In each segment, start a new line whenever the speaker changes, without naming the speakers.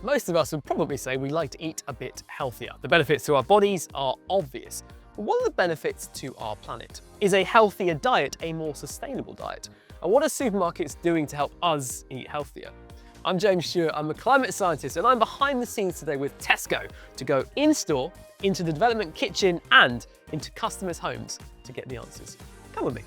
Most of us would probably say we like to eat a bit healthier. The benefits to our bodies are obvious. But what are the benefits to our planet? Is a healthier diet a more sustainable diet? And what are supermarkets doing to help us eat healthier? I'm James Stewart, I'm a climate scientist, and I'm behind the scenes today with Tesco to go in-store, into the development kitchen, and into customers' homes to get the answers. Come with me.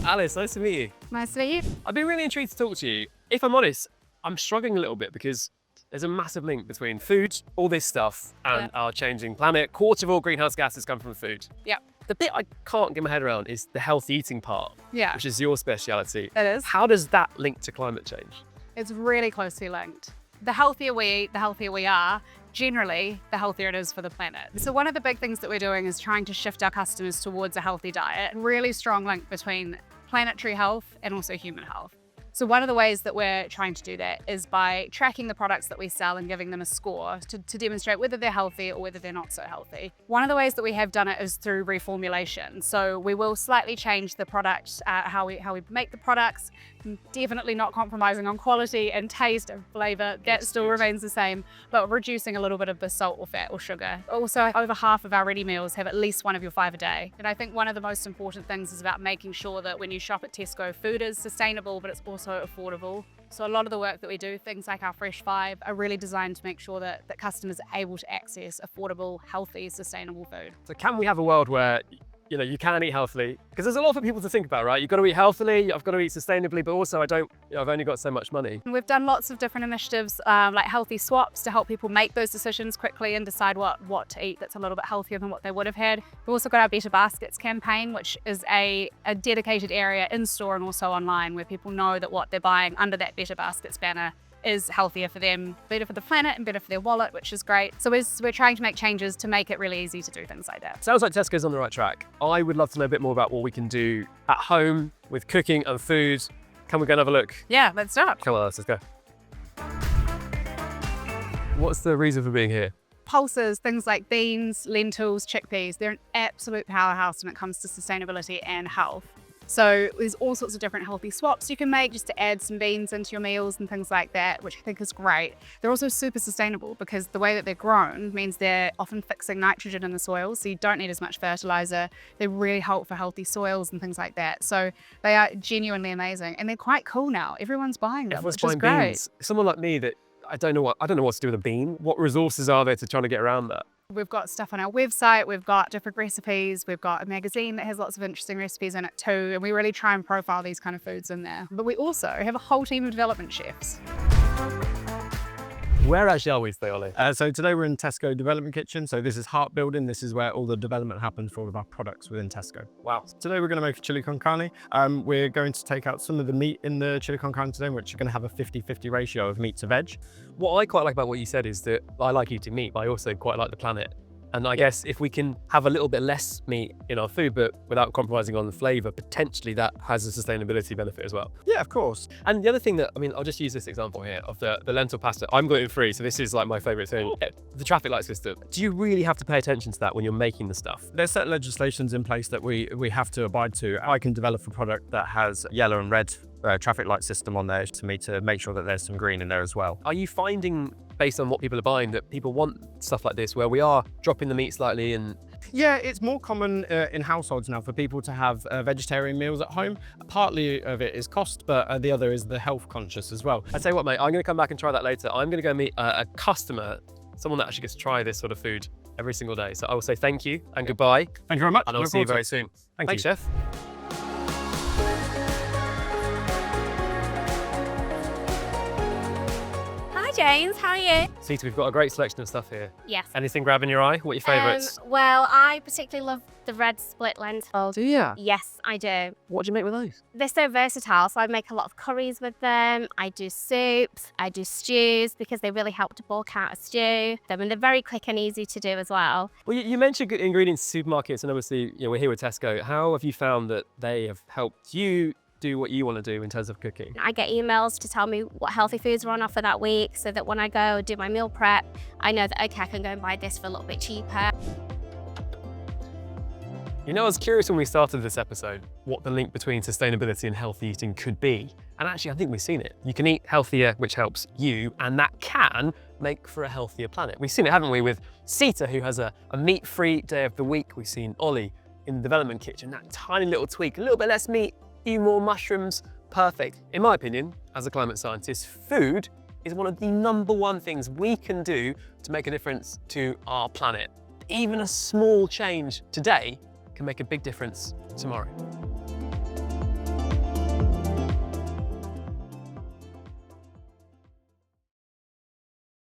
Alice, nice to meet you.
Nice to meet you.
I've been really intrigued to talk to you. If I'm honest, I'm struggling a little bit because there's a massive link between food, all this stuff, and our changing planet. Quarter of all greenhouse gases come from food.
Yeah.
The bit I can't get my head around is the healthy eating part, which is your speciality.
It is.
How does that link to climate change?
It's really closely linked. The healthier we eat, the healthier we are. Generally, the healthier it is for the planet. So one of the big things that we're doing is trying to shift our customers towards a healthy diet. Really strong link between planetary health and also human health. So one of the ways that we're trying to do that is by tracking the products that we sell and giving them a score to demonstrate whether they're healthy or whether they're not so healthy. One of the ways that we have done it is through reformulation. So we will slightly change the product, how we make the products, definitely not compromising on quality and taste and flavor. That still remains the same, but reducing a little bit of the salt or fat or sugar. Also, over half of our ready meals have at least one of your 5 a day. And I think one of the most important things is about making sure that when you shop at Tesco, food is sustainable, but it's also affordable. So a lot of the work that we do, things like our Fresh 5, are really designed to make sure that customers are able to access affordable, healthy, sustainable food.
So can we have a world where you can eat healthily? Because there's a lot for people to think about, right? You've got to eat healthily, I've got to eat sustainably, but also I've only got so much money.
We've done lots of different initiatives like healthy swaps to help people make those decisions quickly and decide what to eat that's a little bit healthier than what they would have had. We've also got our Better Baskets campaign, which is a dedicated area in store and also online where people know that what they're buying under that Better Baskets banner is healthier for them, better for the planet and better for their wallet, which is great. So we're trying to make changes to make it really easy to do things like that.
Sounds like Tesco's on the right track. I would love to know a bit more about what we can do at home with cooking and food. Can we go and have a look?
Yeah, let's start.
Come on, let's go. What's the reason for being here?
Pulses, things like beans, lentils, chickpeas, they're an absolute powerhouse when it comes to sustainability and health. So there's all sorts of different healthy swaps you can make just to add some beans into your meals and things like that, which I think is great. They're also super sustainable because the way that they're grown means they're often fixing nitrogen in the soil, so you don't need as much fertilizer. They really help for healthy soils and things like that. So they are genuinely amazing and they're quite cool now. Everyone's buying them, which is great.
Beans. Someone like me that I don't know what to do with a bean. What resources are there to try to get around that?
We've got stuff on our website, we've got different recipes, we've got a magazine that has lots of interesting recipes in it too, and we really try and profile these kind of foods in there. But we also have a whole team of development chefs.
Where actually are we today, Ollie?
So today we're in Tesco Development Kitchen. So this is heart building. This is where all the development happens for all of our products within Tesco.
Wow.
Today we're going to make a chili con carne. We're going to take out some of the meat in the chili con carne today, which are going to have a 50-50 ratio of meat to veg.
What I quite like about what you said is that I like eating meat, but I also quite like the planet. And I guess if we can have a little bit less meat in our food, but without compromising on the flavour, potentially that has a sustainability benefit as well.
Yeah, of course.
And the other thing that, I'll just use this example here of the lentil pasta. I'm gluten-free, so this is like my favourite thing. The traffic light system. Do you really have to pay attention to that when you're making the stuff?
There's certain legislations in place that we have to abide to. I can develop a product that has yellow and red traffic light system on there to make sure that there's some green in there as well.
Are you finding, based on what people are buying, that people want stuff like this where we are dropping the meat slightly and...
Yeah, it's more common in households now for people to have vegetarian meals at home. Partly of it is cost, but the other is the health conscious as well.
I tell you what, mate, I'm going to come back and try that later. I'm going to go meet a customer, someone that actually gets to try this sort of food every single day. So I will say thank you and goodbye.
Thank you very much.
And I'll see you very soon.
Thanks,
Chef.
James, how are you?
Sita, we've got a great selection of stuff here.
Yes.
Anything grabbing your eye? What are your favourites?
Well, I particularly love the red split lentils.
Do you?
Yes, I do.
What do you make with those?
They're so versatile, so I make a lot of curries with them. I do soups, I do stews because they really help to bulk out a stew. And they're very quick and easy to do as well.
Well, you mentioned good ingredients in supermarkets, and obviously we're here with Tesco. How have you found that they have helped you do what you want to do in terms of cooking?
I get emails to tell me what healthy foods are on offer that week so that when I go do my meal prep, I know that, okay, I can go and buy this for a little bit cheaper.
You know, I was curious when we started this episode what the link between sustainability and healthy eating could be. And actually, I think we've seen it. You can eat healthier, which helps you, and that can make for a healthier planet. We've seen it, haven't we, with Sita, who has a meat-free day of the week. We've seen Ollie in the development kitchen, that tiny little tweak, a little bit less meat, a few more mushrooms, perfect. In my opinion, as a climate scientist, food is one of the #1 things we can do to make a difference to our planet. Even a small change today can make a big difference tomorrow.